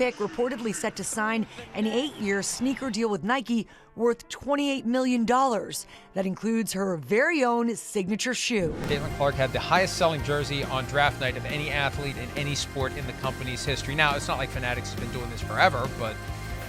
pick reportedly set to sign an 8-year sneaker deal with Nike worth $28 million. That includes her very own signature shoe. Caitlin Clark had the highest selling jersey on draft night of any athlete in any sport in the company's history. Now, it's not like Fanatics has been doing this forever, but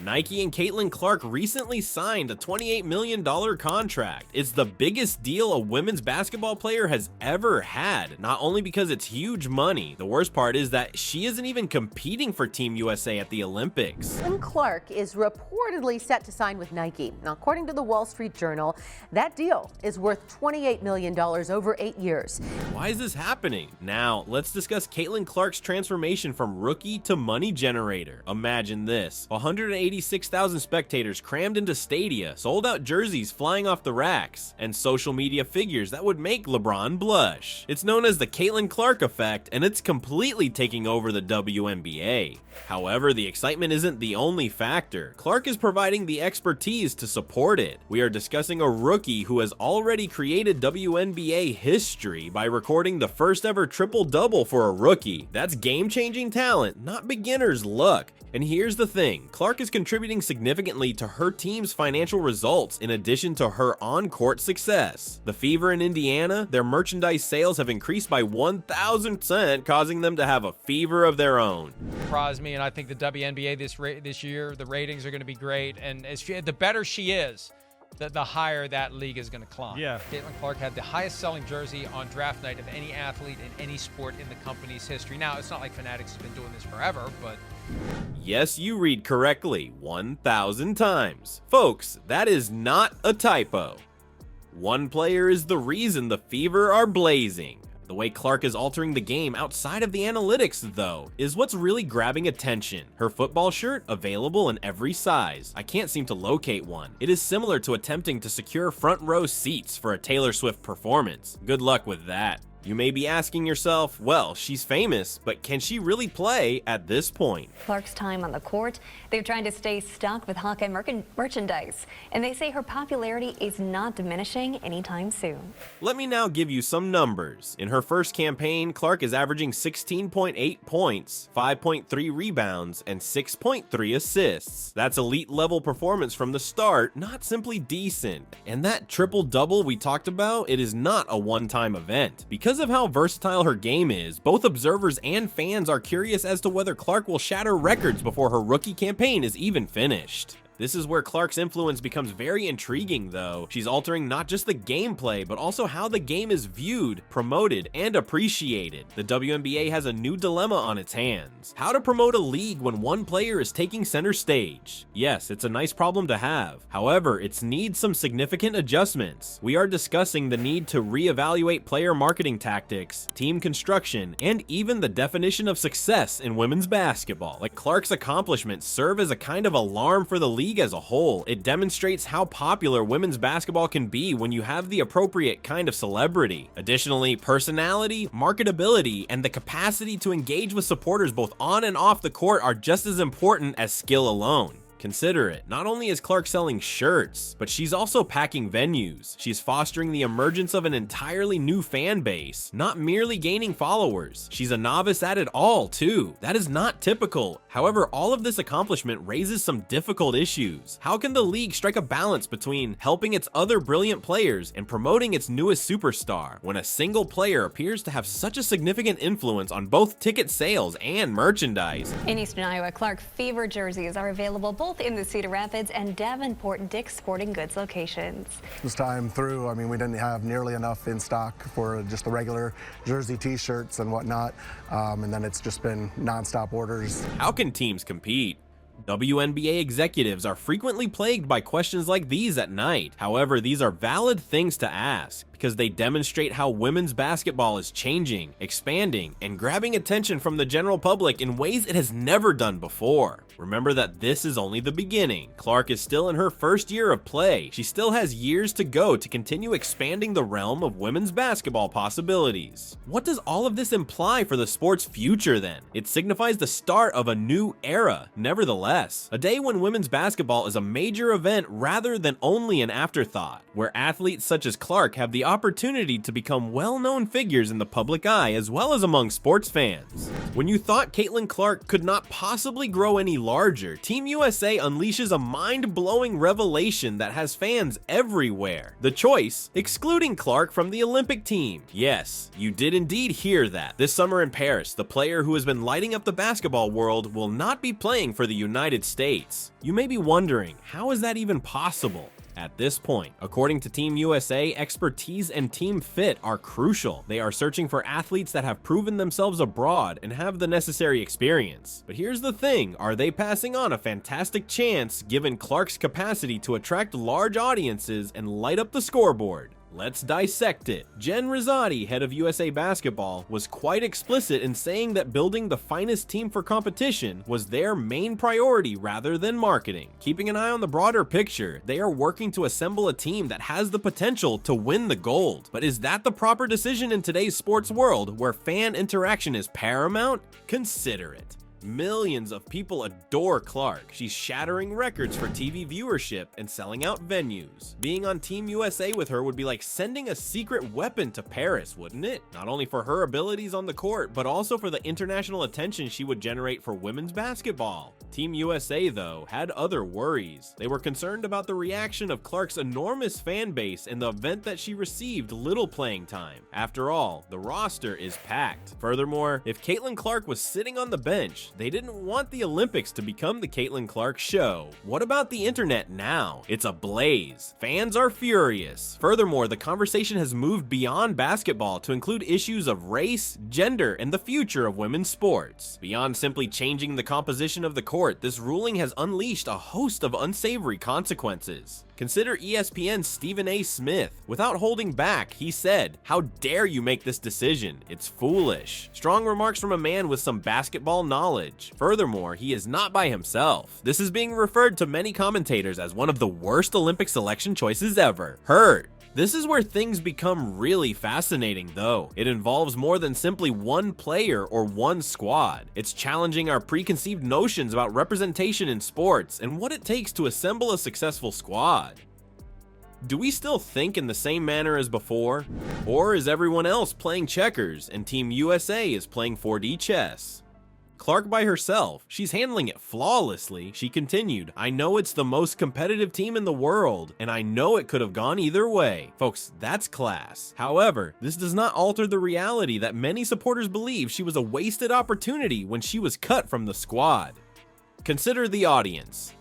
Nike and Caitlin Clark recently signed a $28 million contract. It's the biggest deal a women's basketball player has ever had, not only because it's huge money. The worst part is that she isn't even competing for Team USA at the Olympics. Caitlin Clark is reportedly set to sign with Nike. Now, according to the Wall Street Journal, that deal is worth $28 million over 8 years. Why is this happening? Now, let's discuss Caitlin Clark's transformation from rookie to money generator. Imagine this: 186,000 spectators crammed into stadia, sold out jerseys flying off the racks, and social media figures that would make LeBron blush. It's known as the Caitlin Clark effect, and it's completely taking over the WNBA. However, the excitement isn't the only factor. Clark is providing the expertise to support it. We are discussing a rookie who has already created WNBA history by recording the first ever triple-double for a rookie. That's game-changing talent, not beginner's luck. And here's the thing, Clark is contributing significantly to her team's financial results in addition to her on-court success. The Fever in Indiana, their merchandise sales have increased by 1,000%, causing them to have a fever of their own. surprised me, and I think the WNBA this year, the ratings are going to be great, and the better she is, the higher that league is going to climb. Yeah. Caitlin Clark had the highest selling jersey on draft night of any athlete in any sport in the company's history. Now, it's not like Fanatics has been doing this forever, but Yes, you read correctly 1,000 times. Folks, that is not a typo. One player is the reason the Fever are blazing. The way Clark is altering the game outside of the analytics, though, is what's really grabbing attention. Her football shirt, available in every size. I can't seem to locate one. It is similar to attempting to secure front row seats for a Taylor Swift performance. Good luck with that. You may be asking yourself, well, she's famous, but can she really play at this point? Clark's time on the court, they're trying to stay stuck with Hawkeye merchandise, and they say her popularity is not diminishing anytime soon. Let me now give you some numbers. In her first campaign, Clark is averaging 16.8 points, 5.3 rebounds, and 6.3 assists. That's elite level performance from the start, not simply decent. And that triple-double we talked about, it is not a one-time event. Because of how versatile her game is, both observers and fans are curious as to whether Clark will shatter records before her rookie campaign is even finished. This is where Clark's influence becomes very intriguing, though. She's altering not just the gameplay, but also how the game is viewed, promoted, and appreciated. The WNBA has a new dilemma on its hands: how to promote a league when one player is taking center stage. Yes, it's a nice problem to have. However, it needs some significant adjustments. We are discussing the need to reevaluate player marketing tactics, team construction, and even the definition of success in women's basketball. Like, Clark's accomplishments serve as a kind of alarm for the league as a whole. It demonstrates how popular women's basketball can be when you have the appropriate kind of celebrity. Additionally, personality, marketability, and the capacity to engage with supporters both on and off the court are just as important as skill alone. Consider it. Not only is Clark selling shirts, but she's also packing venues. She's fostering the emergence of an entirely new fan base, not merely gaining followers. She's a novice at it all, too. That is not typical. However, all of this accomplishment raises some difficult issues. How can the league strike a balance between helping its other brilliant players and promoting its newest superstar when a single player appears to have such a significant influence on both ticket sales and merchandise? In Eastern Iowa, Clark Fever jerseys are available both in the Cedar Rapids and Davenport Dick's Sporting Goods locations. This time through, I mean, we didn't have nearly enough in stock for just the regular jersey t-shirts and whatnot, and then it's just been non-stop orders. How can teams compete? WNBA executives are frequently plagued by questions like these at night. However, these are valid things to ask because they demonstrate how women's basketball is changing, expanding, and grabbing attention from the general public in ways it has never done before. Remember that this is only the beginning. Clark is still in her first year of play. She still has years to go to continue expanding the realm of women's basketball possibilities. What does all of this imply for the sport's future then? It signifies the start of a new era. Nevertheless, less. A day when women's basketball is a major event rather than only an afterthought, where athletes such as Clark have the opportunity to become well-known figures in the public eye as well as among sports fans. When you thought Caitlin Clark could not possibly grow any larger, Team USA unleashes a mind-blowing revelation that has fans everywhere. The choice, excluding Clark from the Olympic team. Yes, you did indeed hear that. This summer in Paris, the player who has been lighting up the basketball world will not be playing for the United States. You may be wondering, how is that even possible? At this point, according to Team USA, expertise and team fit are crucial. They are searching for athletes that have proven themselves abroad and have the necessary experience. But here's the thing, are they passing on a fantastic chance given Clark's capacity to attract large audiences and light up the scoreboard? Let's dissect it. Jen Rizzotti, head of USA Basketball, was quite explicit in saying that building the finest team for competition was their main priority rather than marketing. Keeping an eye on the broader picture, they are working to assemble a team that has the potential to win the gold. But is that the proper decision in today's sports world where fan interaction is paramount? Consider it. Millions of people adore Clark. She's shattering records for TV viewership and selling out venues. Being on Team USA with her would be like sending a secret weapon to Paris, wouldn't it? Not only for her abilities on the court, but also for the international attention she would generate for women's basketball. Team USA, though, had other worries. They were concerned about the reaction of Clark's enormous fan base in the event that she received little playing time. After all, the roster is packed. Furthermore, if Caitlin Clark was sitting on the bench, they didn't want the Olympics to become the Caitlin Clark show. What about the internet now? It's ablaze. Fans are furious. Furthermore, the conversation has moved beyond basketball to include issues of race, gender, and the future of women's sports. Beyond simply changing the composition of the court, this ruling has unleashed a host of unsavory consequences. Consider ESPN's Stephen A. Smith. Without holding back, he said, "How dare you make this decision? It's foolish." Strong remarks from a man with some basketball knowledge. Furthermore, he is not by himself. This is being referred to many commentators as one of the worst Olympic selection choices ever. Heard. This is where things become really fascinating though. It involves more than simply one player or one squad. It's challenging our preconceived notions about representation in sports and what it takes to assemble a successful squad. Do we still think in the same manner as before? Or is everyone else playing checkers and Team USA is playing 4D chess? Clark by herself, she's handling it flawlessly. She continued, "I know it's the most competitive team in the world, and I know it could have gone either way." Folks, that's class. However, this does not alter the reality that many supporters believe she was a wasted opportunity when she was cut from the squad. Consider the audience.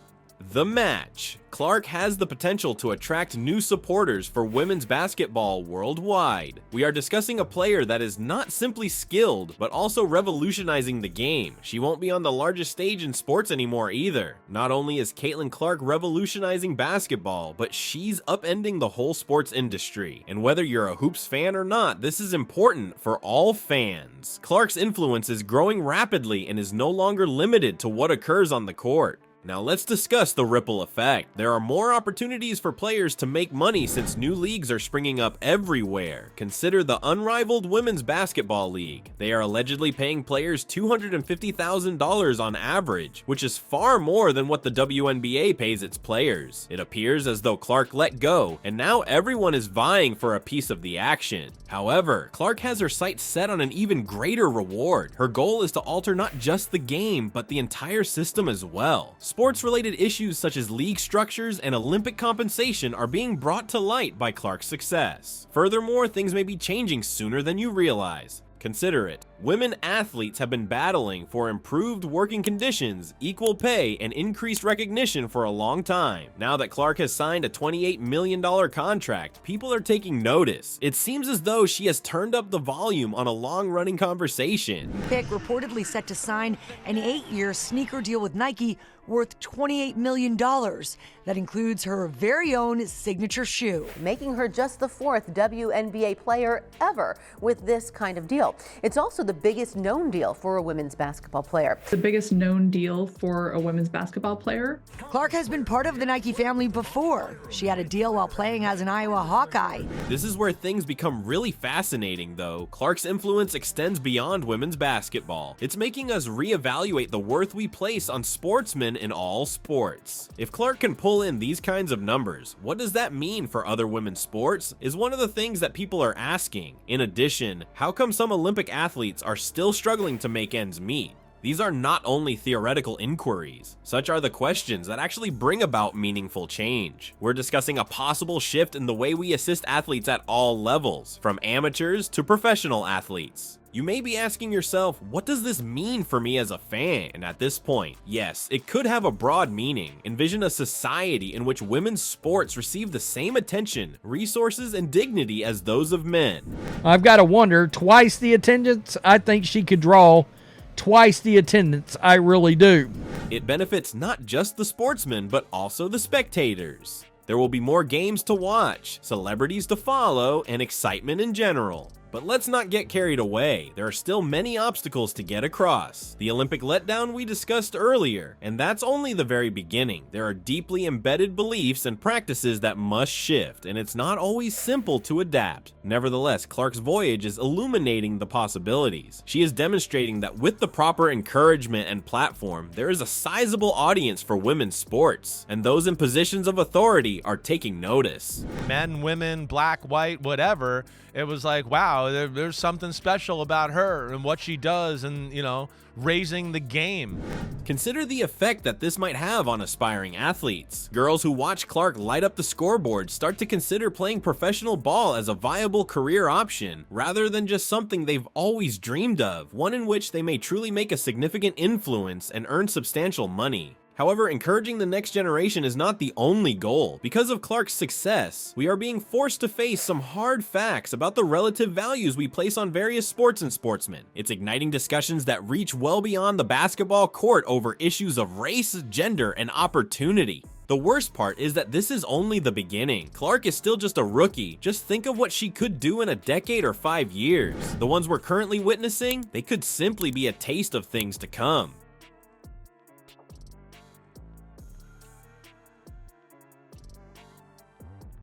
The match. Clark has the potential to attract new supporters for women's basketball worldwide. We are discussing a player that is not simply skilled, but also revolutionizing the game. She won't be on the largest stage in sports anymore either. Not only is Caitlin Clark revolutionizing basketball, but she's upending the whole sports industry. And whether you're a hoops fan or not, this is important for all fans. Clark's influence is growing rapidly and is no longer limited to what occurs on the court. Now let's discuss the ripple effect. There are more opportunities for players to make money since new leagues are springing up everywhere. Consider the unrivaled Women's Basketball League. They are allegedly paying players $250,000 on average, which is far more than what the WNBA pays its players. It appears as though Clark let go, and now everyone is vying for a piece of the action. However, Clark has her sights set on an even greater reward. Her goal is to alter not just the game, but the entire system as well. Sports-related issues such as league structures and Olympic compensation are being brought to light by Clark's success. Furthermore, things may be changing sooner than you realize. Consider it. Women athletes have been battling for improved working conditions, equal pay, and increased recognition for a long time. Now that Clark has signed a $28 million contract, people are taking notice. It seems as though she has turned up the volume on a long-running conversation. Pick reportedly set to sign an 8-year sneaker deal with Nike worth $28 million. That includes her very own signature shoe, making her just the 4th WNBA player ever with this kind of deal. It's also the biggest known deal for a women's basketball player. The biggest known deal for a women's basketball player. Clark has been part of the Nike family before. She had a deal while playing as an Iowa Hawkeye. This is where things become really fascinating, though. Clark's influence extends beyond women's basketball. It's making us reevaluate the worth we place on sportsmen in all sports. If Clark can pull in these kinds of numbers, what does that mean for other women's sports? Is one of the things that people are asking. In addition, how come some Olympic athletes are still struggling to make ends meet? These are not only theoretical inquiries, such are the questions that actually bring about meaningful change. We're discussing a possible shift in the way we assist athletes at all levels, from amateurs to professional athletes. You may be asking yourself, what does this mean for me as a fan? And at this point, yes, it could have a broad meaning. Envision a society in which women's sports receive the same attention, resources, and dignity as those of men. I've got to wonder, twice the attendance, I think she could draw twice the attendance. I really do. It benefits not just the sportsmen, but also the spectators. There will be more games to watch, celebrities to follow, and excitement in general. But let's not get carried away. There are still many obstacles to get across. The Olympic letdown we discussed earlier, and that's only the very beginning. There are deeply embedded beliefs and practices that must shift, and it's not always simple to adapt. Nevertheless, Clark's voyage is illuminating the possibilities. She is demonstrating that with the proper encouragement and platform, there is a sizable audience for women's sports, and those in positions of authority are taking notice. Men, women, black, white, whatever. It was like, wow, there's something special about her and what she does and, raising the game. Consider the effect that this might have on aspiring athletes. Girls who watch Clark light up the scoreboard start to consider playing professional ball as a viable career option, rather than just something they've always dreamed of, one in which they may truly make a significant influence and earn substantial money. However, encouraging the next generation is not the only goal. Because of Clark's success, we are being forced to face some hard facts about the relative values we place on various sports and sportsmen. It's igniting discussions that reach well beyond the basketball court over issues of race, gender, and opportunity. The worst part is that this is only the beginning. Clark is still just a rookie. Just think of what she could do in a decade or 5 years. The ones we're currently witnessing, they could simply be a taste of things to come.